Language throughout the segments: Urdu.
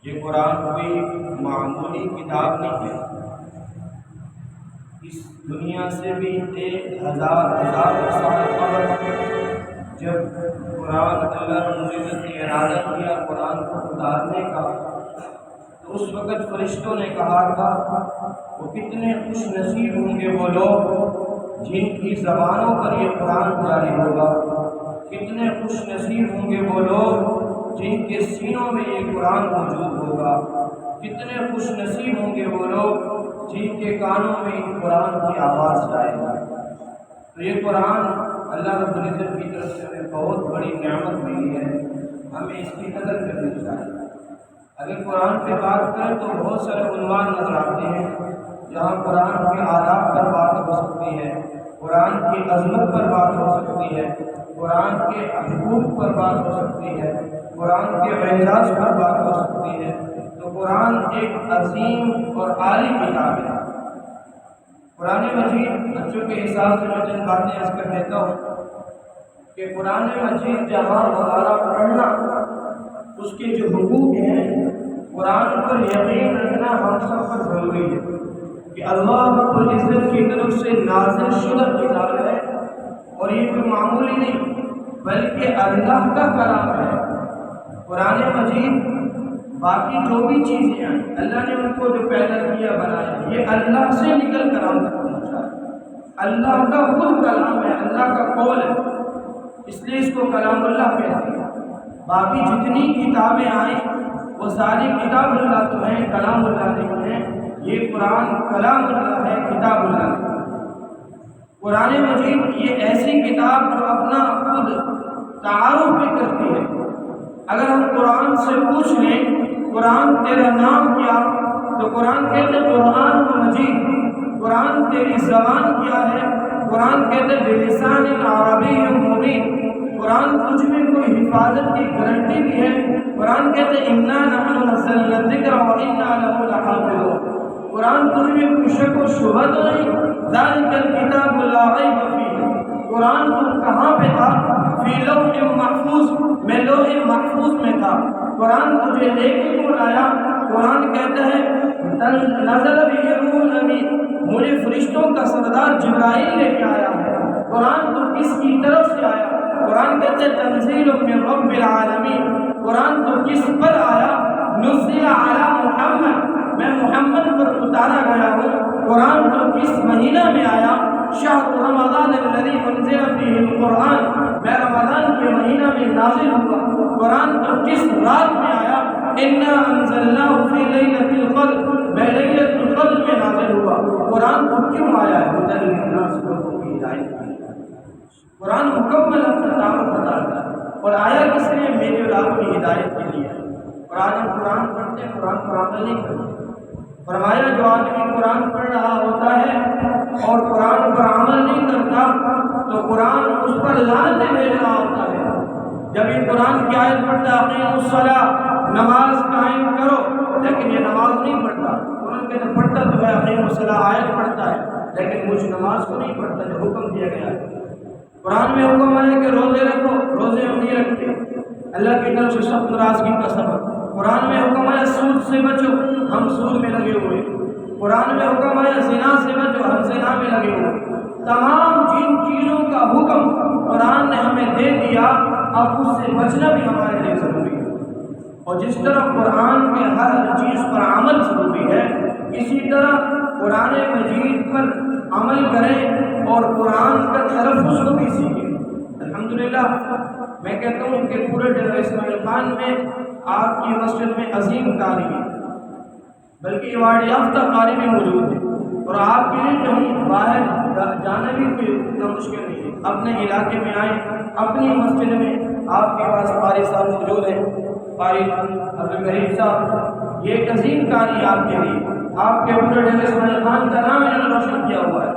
یہ قرآن کوئی معمولی کتاب نہیں ہے۔ اس دنیا سے بھی 1000 سال قبل جب قرآن اللہ رب العزت نے ارادہ کیا قرآن کو اتارنے کا، تو اس وقت فرشتوں نے کہا تھا وہ کتنے خوش نصیب ہوں گے وہ لوگ جن کی زبانوں پر یہ قرآن جاری ہوگا، کتنے خوش نصیب ہوں گے وہ لوگ جن کے سینوں میں یہ قرآن موجود ہوگا، کتنے خوش نصیب ہوں گے وہ لوگ جن کے کانوں میں اس قرآن کی آواز جائے گا۔ تو یہ قرآن اللہ رب العزت کی طرف سے ہمیں بہت بڑی نعمت ملی ہے، ہمیں اس کی قدر کرنی چاہیے۔ اگر قرآن پہ بات کریں تو بہت سارے عنوان نظر آتے ہیں جہاں قرآن کے آداب پر بات ہو سکتی ہے، قرآن کی عظمت پر بات ہو سکتی ہے، قرآن کے حقوق پر بات ہو سکتی ہے، قرآن کے اعجاز پر بات ہو سکتی ہے۔ تو قرآن ایک عظیم اور عالی کتاب ہے۔ قرآن مجید بچوں کے حساب سے میں چند باتیں اس پر کہتا ہوں کہ قرآن مجید جہاں ہمارا پڑھنا اس کے جو حقوق ہیں، قرآن پر یقین رکھنا ہم سب پر ضروری ہے کہ اللہ رب العزت کی طرف سے نازل شدہ کتاب ہے، اور یہ کوئی معمولی نہیں بلکہ اللہ کا کلام ہے۔ قرآن مجید باقی جو بھی چیزیں ہیں اللہ نے ان کو جو پیدا کیا بنایا، یہ اللہ سے نکل کر ہم تک پہنچا ہے، اللہ کا خود کلام ہے، اللہ کا قول ہے، اس لیے اس کو کلام اللہ کہتے ہیں۔ باقی جتنی کتابیں آئیں وہ ساری کتاب اللہ تو ہیں، کلام اللہ نہیں ہے۔ یہ قرآن کلام اللہ ہے، کتاب اللہ ہے۔ قرآن مجید یہ ایسی کتاب جو اپنا خود تعارف بھی کرتی ہے۔ اگر ہم قرآن سے پوچھ لیں قرآن تیرا نام کیا، تو قرآن کہتے قرآن مجید، قرآن تیری زبان کیا ہے، قرآن کہتے بلسان عربی مبین، قرآن تجھ میں کوئی حفاظت کی گارنٹی بھی ہے، قرآن کہتے انا نحن نزلنا الذکر وانا لہ لحافظون، قرآن تجھ میں کوئی شک و شبہ تو نہیں، ذالک الکتاب لا ریب فیہ، قرآن تم کہاں پہ تھا، فی لوح محفوظ، میں لوح محفوظ میں تھا، قرآن تجھے لے کے کون آیا، قرآن کہتا ہے نزل بہ الروح الامین، مجھے فرشتوں کا سردار جبرائیل لے کے آیا ہے، قرآن تو کس کی طرف سے آیا، قرآن کہتے ہیں تنزیل من رب العالمین، قرآن تو کس پر آیا، نزل علی محمد، میں محمد پر اتارا گیا ہوں، قرآن تو کس مہینہ میں آیا، شہر رمضان الذی انزل فیہ القرآن، میں رمضان کے مہینہ میں نازل ہوا، قرآن تو کس رات میں آیا، انا انزلناہ فی لیلۃ القدر، میں لیلۃ القدر میں نازل ہوا، قرآن تو کیوں آیا ہے، ہدی للناس، لوگوں کی ہدایت کے لیے۔ قرآن مکمل اپنا دعوت بتاتا ہے، اور آیا کس لیے، میرے اور آپ کی ہدایت کے لیے۔ اور آج ہم قرآن پڑھتے ہیں، قرآن پر عمل نہیں کرتے۔ فرمایا جو آدمی قرآن پڑھ رہا ہوتا ہے اور قرآن پر عمل نہیں کرتا تو قرآن اس پر لعنتیں بھیج رہا ہوتا ہے۔ جب یہ قرآن کی آیت پڑھتا ہے اقیموا الصلاۃ، نماز قائم کرو، لیکن یہ نماز نہیں پڑھتا، قرآن کہتے پڑھتا تو ہے اقیموا الصلاۃ، آیت پڑھتا ہے لیکن مجھ نماز کو نہیں پڑھتا جو حکم دیا گیا ہے۔ قرآن میں حکم ہے کہ روزے رکھو، روزے ہم نہیں رکھتے، اللہ کی طرف سے سخت ناراضگی کا سبب۔ قرآن میں حکم ہے سود سے بچو، ہم سود میں لگے ہوئے۔ قرآن میں حکم ہے زنا سے بچو، ہم زنا میں لگے ہوئے۔ تمام جن چیزوں کا حکم قرآن نے ہمیں دے دیا، اب اس سے بچنا بھی ہمارے لیے ضروری ہے۔ اور جس طرح قرآن کے ہر چیز پر عمل ضروری ہے، اسی طرح قرآن مجید پر عمل کریں اور قرآن کا تلفظ کو بھی سیکھیں۔ الحمدللہ میں کہتا ہوں کہ پورے ڈیرہ اسماعیل خان میں آپ کی مسجد میں عظیم قاری ہیں، بلکہ ایوارڈ یافتہ قاری بھی موجود ہیں، اور آپ کے لیے کہیں باہر جانا بھی کوئی اتنا مشکل نہیں ہے۔ اپنے علاقے میں آئیں، اپنی مسجد میں آپ کے پاس قاری صاحب موجود ہیں، قاری عبدالکریم صاحب، یہ ایک عظیم قاری آپ کے لیے، آپ کے پورے ڈیرہ اسماعیل خان کا نام انہوں نے روشن کیا ہوا ہے۔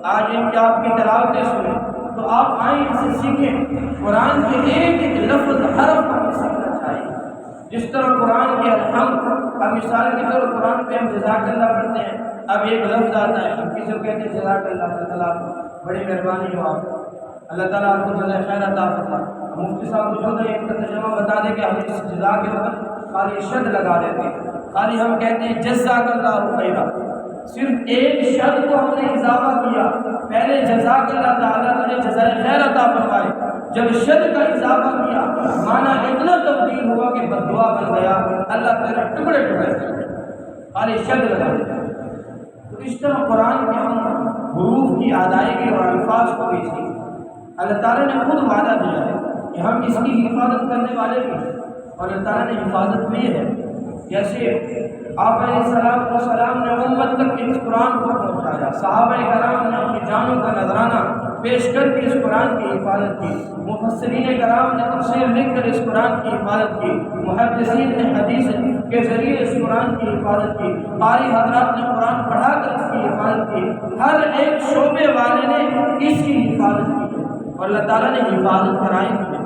آج ان کی آپ کی تلاوتیں سنیں تو آپ آئیں ان سے سیکھیں، قرآن کے ایک ایک لفظ حرف کو سیکھنا چاہیے۔ جس طرح قرآن کے الحمد، اب مثال کے طور قرآن پہ ہم جزاک اللہ پڑھتے ہیں، اب ایک لفظ آتا ہے، ہم کسی کو کہتے ہیں جزاک اللہ، اللہ تعالیٰ بڑی مہربانی ہو، آپ اللہ تعالیٰ آپ کو جزائے خیر عطا فرمائے۔ مفتی صاحب موجود ہے، ایک ترجمہ بتا دیں کہ ہم اس جزا کے اوپر خالی شد لگا دیتے ہیں، خالی ہم کہتے ہیں جزاک اللہ خیرا، صرف ایک شد کو ہم نے اضافہ کیا، پہلے جزاک اللہ تعالیٰ تجھے جزائے خیر عطا فرمائے، جب شد کا اضافہ کیا معنی اتنا تبدیل ہوا کہ بد دعا بن گیا، اللہ تیرے ٹکڑے ٹکڑے کر دے، خالی شد لگا دیا۔ تو اس طرح قرآن کے ہم حروف کی ادائیگی اور الفاظ کو بھی سیکھیں۔ اللہ تعالیٰ نے خود وعدہ دیا ہے کہ ہم اس کی حفاظت کرنے والے بھی ہیں، اور اللہ تعالیٰ نے حفاظت بھی ہے۔ جیسے آپ علیہ السلام نے امت تک اس قرآن کو پہنچایا، صحابہ کرام نے اپنی جانوں کا نذرانہ پیش کر کے اس قرآن کی حفاظت کی، مفسرین کرام نے تفسیر لکھ کر اس قرآن کی حفاظت کی، محدثین نے حدیث کے ذریعے اس قرآن کی حفاظت کی، قاری حضرات نے قرآن پڑھا کر اس کی حفاظت کی، ہر ایک شعبے والے نے اس کی حفاظت کی اور اللہ تعالیٰ نے حفاظت کرائی بھی ہے۔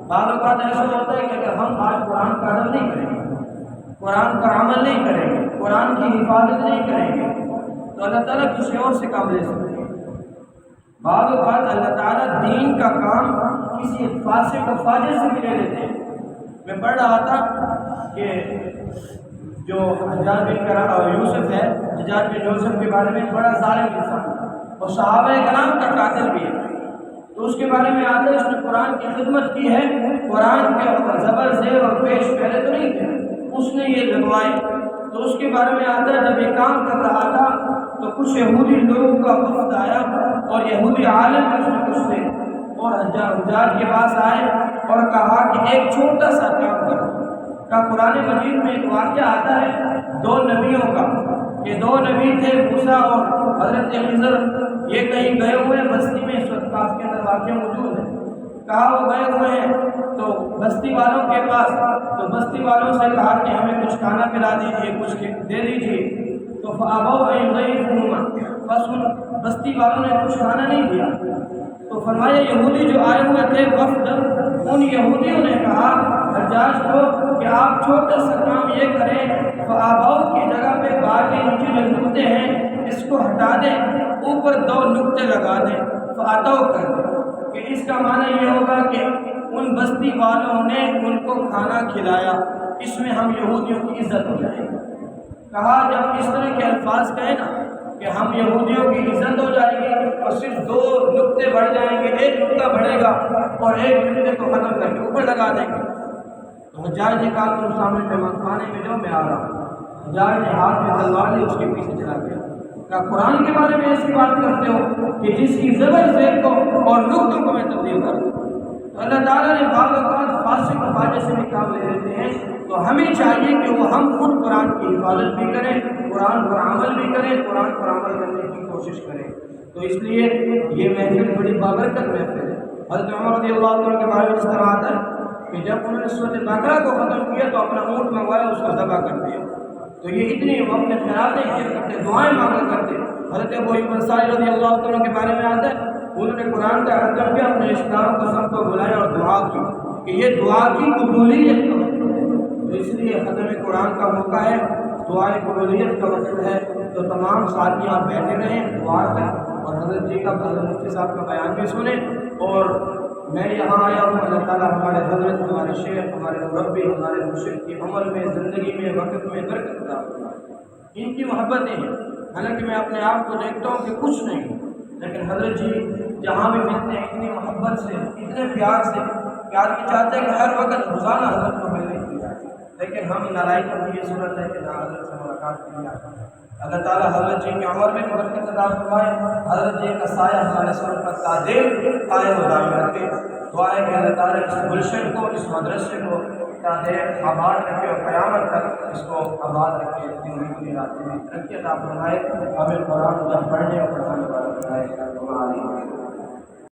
بعض اوقات ایسا ہوتا ہے کہ اگر ہم آج قرآن کا ادب نہیں کریں گے، قرآن پر عمل نہیں کریں گے، قرآن کی حفاظت نہیں کریں گے، تو اللہ تعالیٰ کسی اور سے کام لے سکتے ہیں۔ بعض اوقات اللہ تعالیٰ دین کا کام کسی فاسق و فاجر سے بھی لے لیتے ہیں۔ میں پڑھ رہا تھا کہ جو حجاج بن یوسف ہے، حجاج بن یوسف کے بارے میں بڑا ظالم انسان اور صحابہ کرام کا قاتل بھی ہے، تو اس کے بارے میں آتا ہے اس نے قرآن کی خدمت کی ہے، قرآن کے زبر زیر اور پیش پہلے تو نہیں تھے، اس نے یہ لگوائے، تو اس کے بارے میں آتا ہے جب یہ کام کر رہا تھا تو کچھ یہودی لوگوں کا وفد آیا اور یہودی عالم اس میں کچھ تھے اور حجاج کے پاس آئے اور کہا کہ ایک چھوٹا سا کام کرو۔ کا قرآن مجید میں ایک واقعہ آتا ہے دو نبیوں کا، یہ دو نبی تھے موسیٰ اور حضرت خضر، یہ کہیں گئے ہوئے بستی میں، اس وقت کاف کے اندر واقعہ موجود ہے، کہا وہ گئے ہوئے ہیں تو بستی والوں کے پاس، تو بستی والوں سے کہا کہ ہمیں کچھ کھانا پلا دیجیے، کچھ دے دیجیے، تو فَأَبَوْا أَن يُضَيِّفُوهُمَا، بس ان بستی والوں نے کچھ کھانا نہیں دیا، تو فرمایا یہودی جو آئے ہوئے تھے وفد، ان یہودیوں نے کہا حجاج کو کہ آپ چھوٹا سا کام یہ کریں، فَأَبَوْا کی جگہ پہ بار کے نیچے جو نقطے ہیں اس کو ہٹا دیں، اوپر دو نقطے لگا دیں، فَأَتَوْا کر دیں، کہ اس کا معنی یہ ہوگا کہ ان بستی والوں نے ان کو کھانا کھلایا، اس میں ہم یہودیوں کی عزت ہو جائے گی۔ کہا جب اس طرح کے الفاظ کہیں نا کہ ہم یہودیوں کی عزت ہو جائے گی اور صرف دو نقطے بڑھ جائیں گے، ایک نقطہ بڑھے گا اور ایک نقطے کو ختم کر کے اوپر لگا دیں گے، تو حجاج نے کہا تم سامنے مہمان خانے میں جو میں آ رہا ہوں۔ حجاج نے ہاتھ میں تلوار لی، اس کے پیچھے چلا گیا، کہا قرآن کے بارے میں ایسی بات کرتے ہو کہ جس کی زبر زیر کو اور نقطوں کو میں تبدیل کر دوں۔ تو اللہ تعالیٰ نے بعض اوقات فاسق و فاجر سے بھی کام لے لیتے ہیں، تو ہمیں چاہیے کہ وہ ہم خود قرآن کی حفاظت بھی کریں، قرآن پر عمل بھی کریں، قرآن پر عمل کرنے کی کوشش کریں۔ تو اس لیے یہ محفل بڑی بابرکت محفل ہے۔ حضرت عمر رضی اللہ عنہ کے بارے میں اس طرح آتا ہے کہ جب انہوں نے سورۃ بقرہ کو ختم کیا تو اپنا اونٹ منگوایا، اس کو ذبح کر دیا، تو یہ اتنی وقت خیراتیں کیا کرتے، دعائیں مانگا کرتے۔ حضرت ابو ایوب انصاری رضی اللہ عنہ کے بارے میں آتا ہے انہوں نے قرآن کا ختم کیا، اپنے رشتہ داروں کو سب کو بلایا اور دعا کی کہ یہ دعا کی قبولیت کا وقت ہے، تو اس لیے ختم قرآن کا موقع ہے، دعائے قبولیت کا وقت ہے، تو تمام ساتھی آپ بیٹھے رہیں دعا کریں اور حضرت جی کا، حضرت مفتی صاحب کا بیان بھی سنیں۔ اور میں یہاں آیا ہوں، اللہ تعالیٰ ہمارے حضرت، ہمارے شیخ، ہمارے مربی، ہمارے مرشد کی عمل میں، زندگی میں، وقت میں برکت عطا فرمائے۔ ان کی محبتیں ہیں، حالانکہ میں اپنے آپ کو دیکھتا ہوں کہ کچھ نہیں، لیکن حضرت جی جہاں بھی ملتے ہیں اتنی محبت سے، اتنے پیار سے کہ آدمی چاہتے ہیں کہ ہر وقت روزانہ حضرت کو ملنے کی جائے، لیکن ہم نالائق کی یہ صورت ہے کہ نہ حضرت سے ملاقات کی جاتی ہے۔ اللہ تعالیٰ حضرت جی کی عمر میں برکت عطا فرمائے، حضرت جی کا سایہ ہمارے سر پر قائم و دائم رکھے۔ دعا ہے کہ اللہ تعالیٰ اس گلشن کو، اس مدرسے کو تاکہ آباد رکھے اور قیامت تک اس کو آباد رکھے، اپنی راستے میں ترقی عطا فرمائے، ہمیں قرآن پڑھنے اور پڑھانے والا بنائے۔